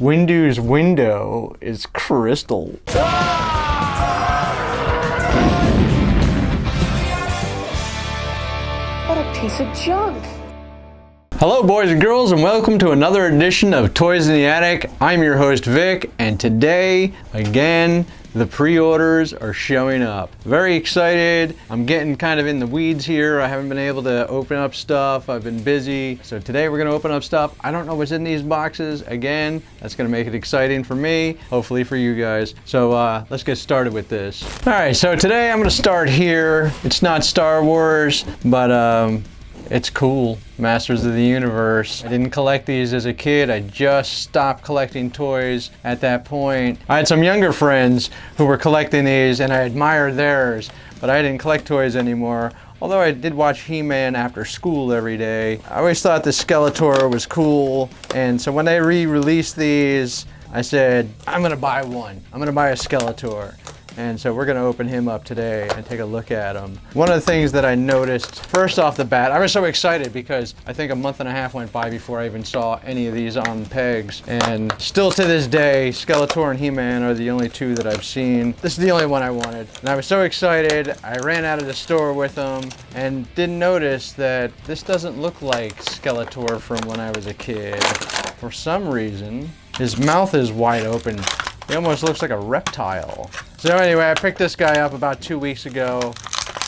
Windu's window is crystal. What a piece of junk. Hello boys and girls, and welcome to another edition of Toys in the Attic. I'm your host Vic, and today, again, the pre-orders are showing up. Very excited. I'm getting kind of in the weeds here. I haven't been able to open up stuff. I've been busy. So today we're gonna open up stuff. I don't know what's in these boxes. Again, that's gonna make it exciting for me, hopefully for you guys. So let's get started with this. All right, so today I'm gonna start here. It's not Star Wars, but it's cool. Masters of the Universe. I didn't collect these as a kid. I just stopped collecting toys at that point. I had some younger friends who were collecting these and I admired theirs, but I didn't collect toys anymore. Although I did watch He-Man after school every day. I always thought the Skeletor was cool, and so when they re-released these, I said, I'm gonna buy one. I'm gonna buy a Skeletor. And so we're gonna open him up today and take a look at him. One of the things that I noticed first off the bat, I was so excited because I think a month and a half went by before I even saw any of these on pegs. And still to this day, Skeletor and He-Man are the only two that I've seen. This is the only one I wanted. And I was so excited, I ran out of the store with them and didn't notice that this doesn't look like Skeletor from when I was a kid. For some reason, his mouth is wide open. He almost looks like a reptile. So anyway, I picked this guy up about 2 weeks ago,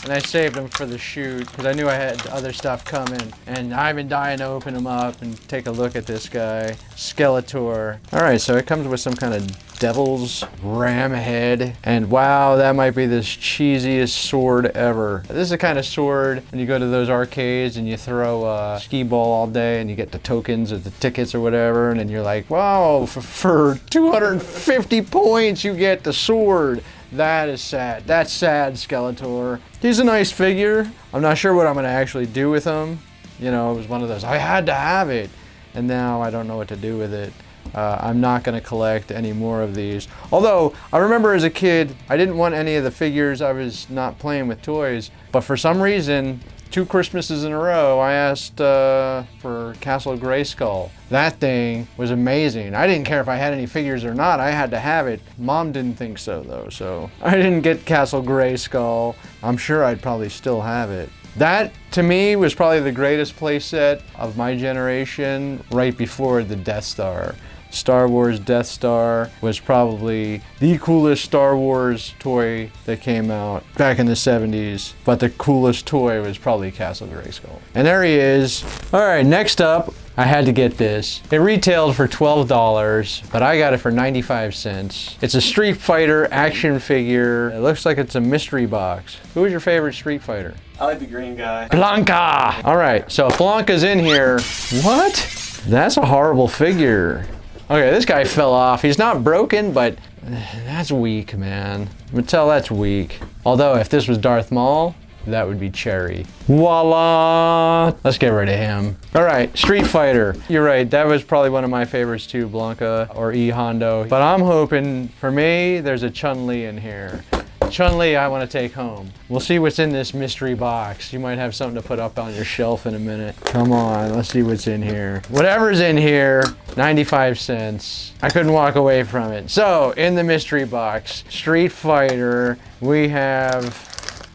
and I saved him for the shoot because I knew I had other stuff coming, and I've been dying to open him up and take a look at this guy, Skeletor. All right, so it comes with some kind of devil's ram head, and wow, that might be the cheesiest sword ever. This is the kind of sword when you go to those arcades and you throw a skee ball all day and you get the tokens or the tickets or whatever, and then you're like, wow, for 250 points you get the sword. That is sad. That's sad, Skeletor. He's a nice figure. I'm not sure what I'm gonna actually do with him. You know, it was one of those, I had to have it, and now I don't know what to do with it. I'm not going to collect any more of these. Although, I remember as a kid, I didn't want any of the figures. I was not playing with toys. But for some reason, 2 Christmases in a row, I asked for Castle Grayskull. That thing was amazing. I didn't care if I had any figures or not. I had to have it. Mom didn't think so, though. So I didn't get Castle Grayskull. I'm sure I'd probably still have it. That, to me, was probably the greatest playset of my generation, right before the Death Star. Star Wars Death Star was probably the coolest Star Wars toy that came out back in the 70s, but the coolest toy was probably Castle Grayskull. And there he is. All right, next up, I had to get this. It retailed for $12, but I got it for 95 cents. It's a Street Fighter action figure. It looks like it's a mystery box. Who was your favorite Street Fighter? I like the green guy. Blanca! All right, so Blanca's in here. What? That's a horrible figure. Okay, this guy fell off. He's not broken, but that's weak, man. I can tell that's weak. Although, if this was Darth Maul, that would be cherry. Voila! Let's get rid of him. All right, Street Fighter. You're right, that was probably one of my favorites too, Blanca or E Hondo. But I'm hoping, for me, there's a Chun-Li in here. Chun-Li I want to take home. We'll see what's in this mystery box. You might have something to put up on your shelf in a minute. Come on, let's see what's in here. Whatever's in here, 95 cents. I couldn't walk away from it. So, in the mystery box, Street Fighter, we have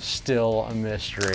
still a mystery.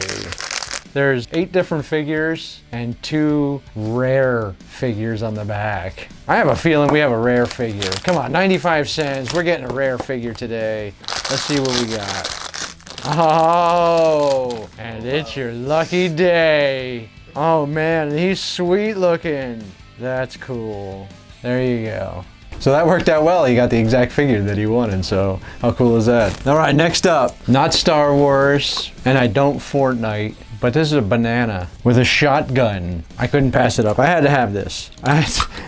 There's 8 different figures and 2 rare figures on the back. I have a feeling we have a rare figure. Come on, 95 cents. We're getting a rare figure today. Let's see what we got. Oh, and it's your lucky day. Oh man, he's sweet looking. That's cool. There you go. So that worked out well. He got the exact figure that he wanted, so how cool is that? All right, next up, not Star Wars, and I don't Fortnite, but this is a banana with a shotgun. I couldn't pass it up. I had to have this.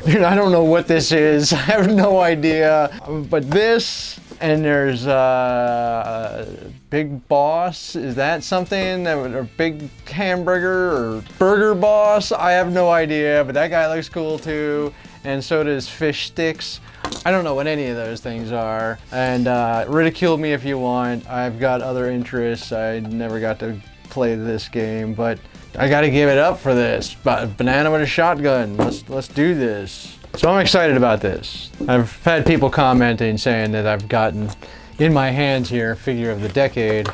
Dude, I don't know what this is. I have no idea, but this, and there's Big Boss. Is that something? Or Big Hamburger or Burger Boss? I have no idea, but that guy looks cool too. And so does Fish Sticks. I don't know what any of those things are. And ridicule me if you want. I've got other interests. I never got to play this game, but I gotta give it up for this. Banana with a shotgun. Let's do this. So I'm excited about this. I've had people commenting saying that I've gotten in my hands here figure of the decade,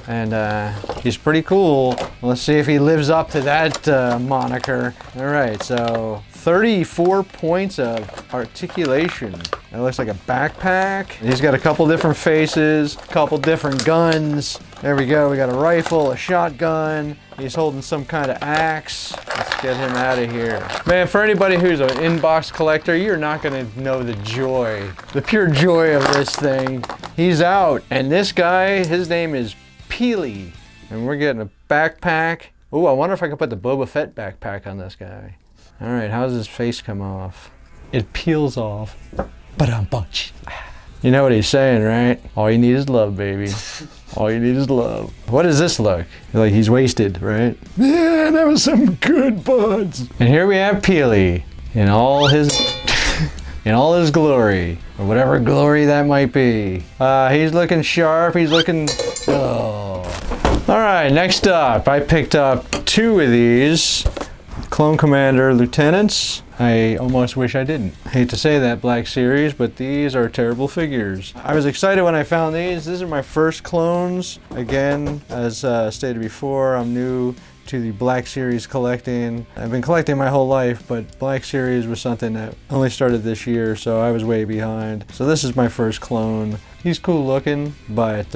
and he's pretty cool. Let's see if he lives up to that moniker. All right, so 34 points of articulation. That looks like a backpack. He's got a couple different faces, a couple different guns. There we go, we got a rifle, a shotgun. He's holding some kind of axe. Let's get him out of here. Man, for anybody who's an inbox collector, you're not gonna know the joy, the pure joy of this thing. He's out, and this guy, his name is Peely. And we're getting a backpack. Oh, I wonder if I can put the Boba Fett backpack on this guy. All right, how does his face come off? It peels off. Ba-dum-bunch. You know what he's saying, right? All you need is love, baby. All you need is love. What does this look? Like he's wasted, right? Yeah, that was some good buds. And here we have Peely in all his in all his glory, or whatever glory that might be. He's looking sharp. He's looking. Oh. All right, next up, I picked up 2 of these Clone Commander Lieutenants. I almost wish I didn't. Hate to say that, Black Series, but these are terrible figures. I was excited when I found these. These are my first clones. Again, as stated before, I'm new to the Black Series collecting. I've been collecting my whole life, but Black Series was something that only started this year, so I was way behind. So this is my first clone. He's cool looking, but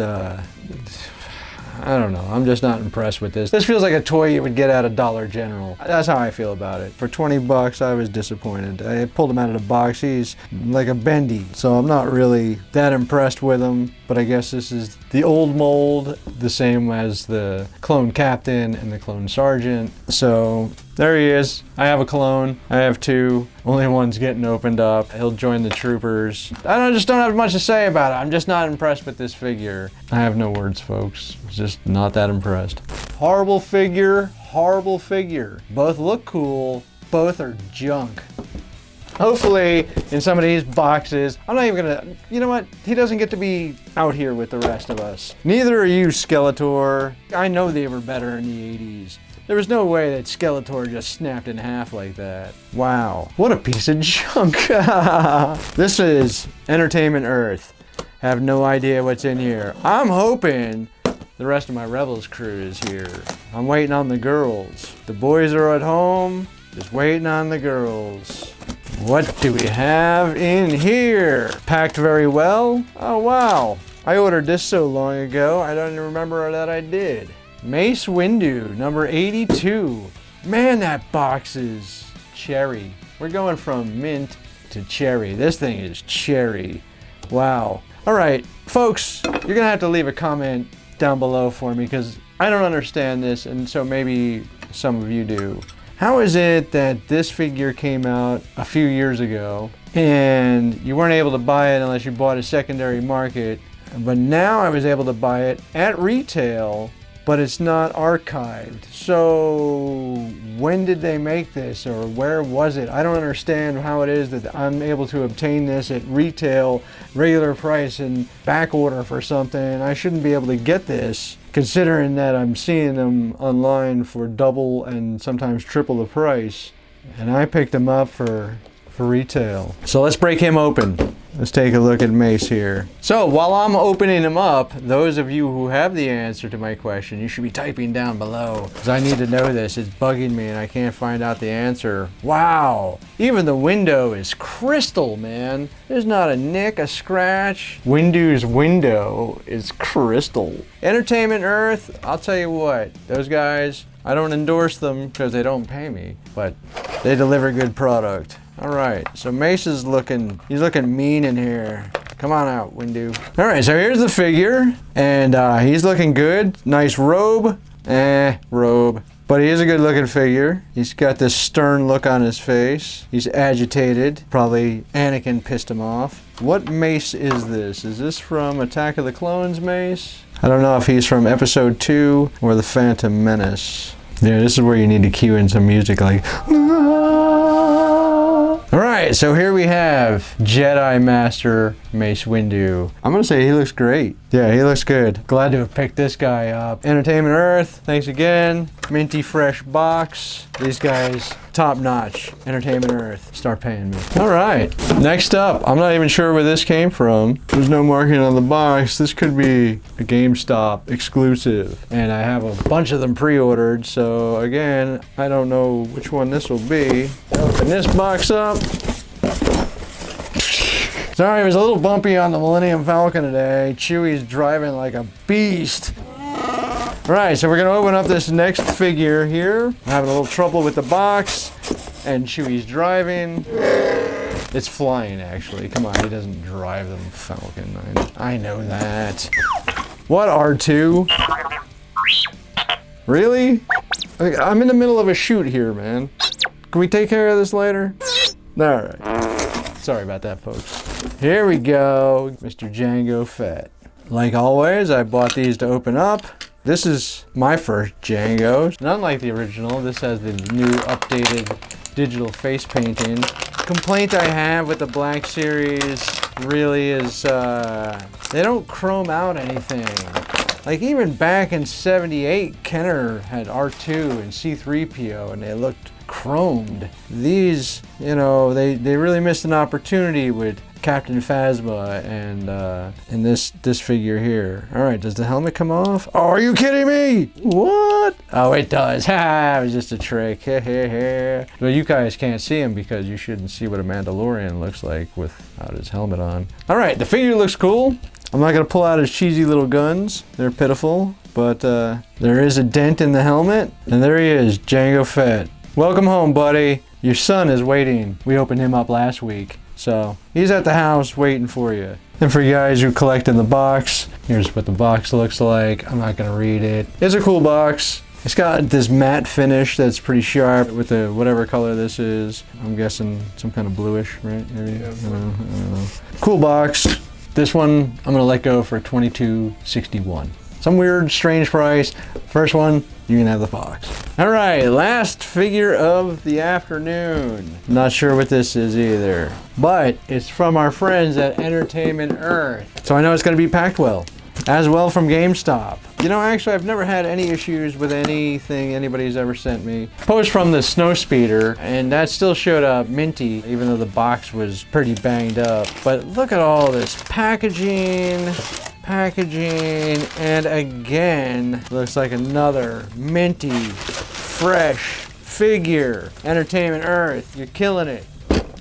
I don't know, I'm just not impressed with this. This feels like a toy you would get at a Dollar General. That's how I feel about it. For 20 bucks, I was disappointed. I pulled him out of the box. He's like a bendy, so I'm not really that impressed with him, but I guess this is the old mold, the same as the Clone Captain and the Clone Sergeant. So there he is. I have a clone. I have 2. Only one's getting opened up. He'll join the troopers. I just don't have much to say about it. I'm just not impressed with this figure. I have no words, folks. Just not that impressed. Horrible figure, horrible figure. Both look cool. Both are junk. Hopefully, in some of these boxes, I'm not even gonna, you know what? He doesn't get to be out here with the rest of us. Neither are you, Skeletor. I know they were better in the 80s. There was no way that Skeletor just snapped in half like that. Wow, what a piece of junk. This is Entertainment Earth. Have no idea what's in here. I'm hoping the rest of my Rebels crew is here. I'm waiting on the girls. The boys are at home, just waiting on the girls. What do we have in here? Packed very well. Oh wow, I ordered this so long ago, I don't even remember that I did. Mace Windu, number 82. Man, that box is cherry. We're going from mint to cherry. This thing is cherry. Wow. All right, folks, you're gonna have to leave a comment down below for me because I don't understand this, and so maybe some of you do. How is it that this figure came out a few years ago and you weren't able to buy it unless you bought a secondary market, but now I was able to buy it at retail, but it's not archived? So when did they make this, or where was it? I don't understand how it is that I'm able to obtain this at retail, regular price, and back order for something. I shouldn't be able to get this, considering that I'm seeing them online for double and sometimes triple the price. And I picked them up for retail. So let's break him open. Let's take a look at Mace here. So while I'm opening him up, those of you who have the answer to my question, you should be typing down below, because I need to know this. It's bugging me and I can't find out the answer. Wow, even the window is crystal, man. There's not a nick, a scratch. Windu's window is crystal. Entertainment Earth, I'll tell you what, those guys, I don't endorse them because they don't pay me, but they deliver good product. All right, so Mace is he's looking mean in here. Come on out, Windu. All right, so here's the figure, and he's looking good. Nice robe, robe. But he is a good looking figure. He's got this stern look on his face. He's agitated. Probably Anakin pissed him off. What Mace is this? Is this from Attack of the Clones Mace? I don't know if he's from Episode 2 or The Phantom Menace. Yeah, this is where you need to cue in some music like... All right, right, so here we have Jedi Master Mace Windu. I'm gonna say he looks great. Yeah, he looks good. Glad to have picked this guy up. Entertainment Earth, thanks again. Minty fresh box. These guys, top notch. Entertainment Earth, start paying me. All right, next up, I'm not even sure where this came from. There's no marking on the box. This could be a GameStop exclusive. And I have a bunch of them pre-ordered, so again, I don't know which one this will be. Open this box up. Sorry, it was a little bumpy on the Millennium Falcon today. Chewie's driving like a beast. All right, so we're gonna open up this next figure here. I'm having a little trouble with the box, and Chewie's driving. It's flying, actually. Come on, he doesn't drive the Falcon. I know that. What, R2? Really? I'm in the middle of a shoot here, man. Can we take care of this later? All right. Sorry about that, folks. Here we go, Mr. Jango Fett. Like always, I bought these to open up. This is my first Jango. Not like the original, this has the new updated digital face painting. Complaint I have with the Black Series really is they don't chrome out anything. Like even back in '78, Kenner had R2 and C-3PO and they looked chromed. These, you know, they really missed an opportunity with Captain Phasma and this figure here. All right, does the helmet come off? Oh, are you kidding me? What? Oh, it does. Ha! It was just a trick. Well, you guys can't see him because you shouldn't see what a Mandalorian looks like without his helmet on. All right, the figure looks cool. I'm not gonna pull out his cheesy little guns. They're pitiful, but there is a dent in the helmet, and there he is, Jango Fett. Welcome home, buddy. Your son is waiting. We opened him up last week. So he's at the house waiting for you. And for you guys who collect in the box, here's what the box looks like. I'm not gonna read it. It's a cool box. It's got this matte finish that's pretty sharp with the whatever color this is. I'm guessing some kind of bluish, right? Maybe? Yeah, I don't know. Cool box. This one I'm gonna let go for $22.61. Some weird, strange price. First one, you can have the box. All right, last figure of the afternoon. Not sure what this is either, but it's from our friends at Entertainment Earth. So I know it's gonna be packed well. As well from GameStop. You know, actually, I've never had any issues with anything anybody's ever sent me. Post from the Snowspeeder, and that still showed up minty, even though the box was pretty banged up. But look at all this packaging, and again, looks like another minty, fresh figure. Entertainment Earth, you're killing it.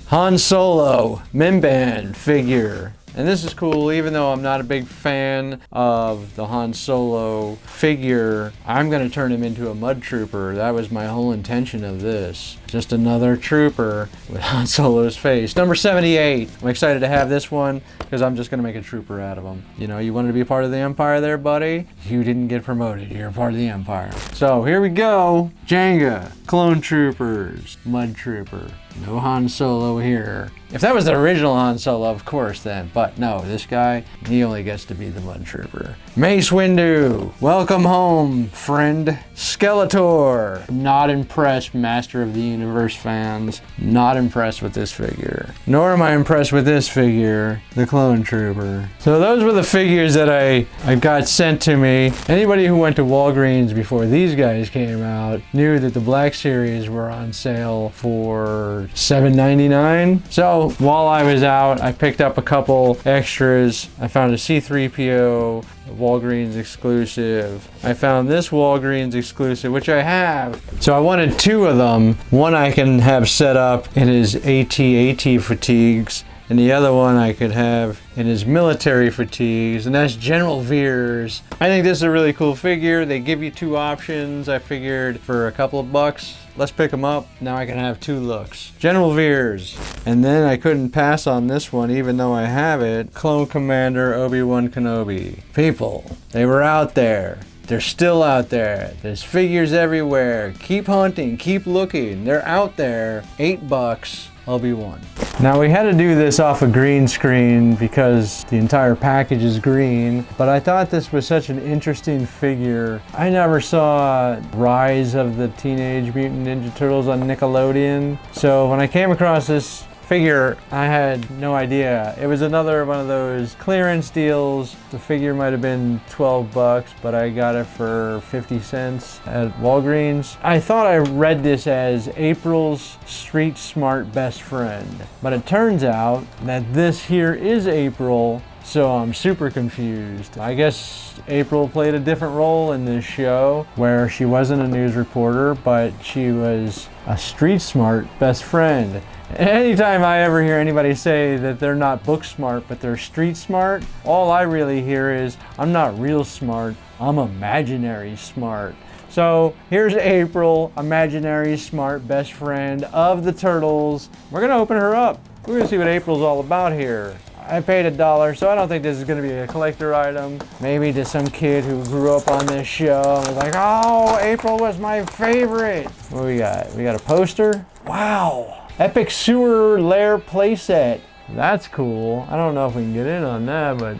Han Solo, Mimban figure. And this is cool, even though I'm not a big fan of the Han Solo figure, I'm gonna turn him into a mud trooper. That was my whole intention of this. Just another trooper with Han Solo's face. Number 78. I'm excited to have this one because I'm just gonna make a trooper out of him. You know, you wanted to be part of the Empire there, buddy? You didn't get promoted, you're a part of the Empire. So here we go. Jenga, clone troopers, mud trooper. No Han Solo here. If that was the original Han Solo, of course then, but no, this guy, he only gets to be the mud trooper. Mace Windu, welcome home, friend. Skeletor, not impressed, Master of the Universe fans. Not impressed with this figure. Nor am I impressed with this figure, the clone trooper. So those were the figures that I got sent to me. Anybody who went to Walgreens before these guys came out knew that the Black Series were on sale for $7.99. So while I was out, I picked up a couple extras. I found a C-3PO, Walgreens exclusive. I found this Walgreens exclusive, which I have. So I wanted two of them. One I can have set up in his AT-AT fatigues, and the other one I could have in his military fatigues, and that's General Veers. I think this is a really cool figure. They give you two options. I figured for a couple of bucks, let's pick them up. Now I can have two looks. General Veers. And then I couldn't pass on this one, even though I have it. Clone Commander Obi-Wan Kenobi. People, they were out there. They're still out there. There's figures everywhere. Keep hunting, keep looking. They're out there. $8, Obi-Wan. Now we had to do this off a green screen because the entire package is green, but I thought this was such an interesting figure. I never saw Rise of the Teenage Mutant Ninja Turtles on Nickelodeon, so when I came across this figure, I had no idea. It was another one of those clearance deals. The figure might have been 12 bucks, but I got it for 50 cents at Walgreens. I thought I read this as April's street smart best friend, but it turns out that this here is April, so I'm super confused. I guess April played a different role in this show where she wasn't a news reporter, but she was a street smart best friend. Anytime I ever hear anybody say that they're not book smart, but they're street smart, all I really hear is, I'm not real smart, I'm imaginary smart. So here's April, imaginary smart best friend of the turtles. We're gonna open her up. We're gonna see what April's all about here. I paid $1, so I don't think this is gonna be a collector item. Maybe to some kid who grew up on this show and was like, oh, April was my favorite. What do we got? We got a poster. Wow, Epic Sewer Lair playset. That's cool. I don't know if we can get in on that, but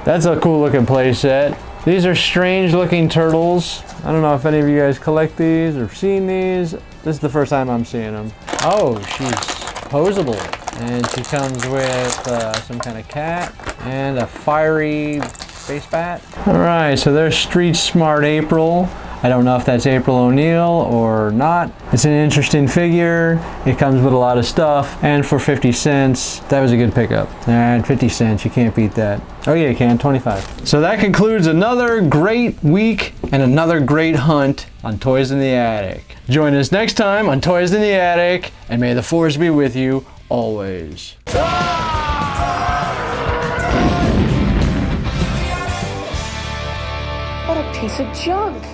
that's a cool looking playset. These are strange looking turtles. I don't know if any of you guys collect these or seen these. This is the first time I'm seeing them. Oh, she's posable. And she comes with some kind of cat and a fiery space bat. All right, so there's Street Smart April. I don't know if that's April O'Neil or not. It's an interesting figure. It comes with a lot of stuff. And for 50 cents, that was a good pickup. And 50 cents, you can't beat that. Oh yeah, you can, 25. So that concludes another great week and another great hunt on Toys in the Attic. Join us next time on Toys in the Attic, and may the force be with you always. What a piece of junk.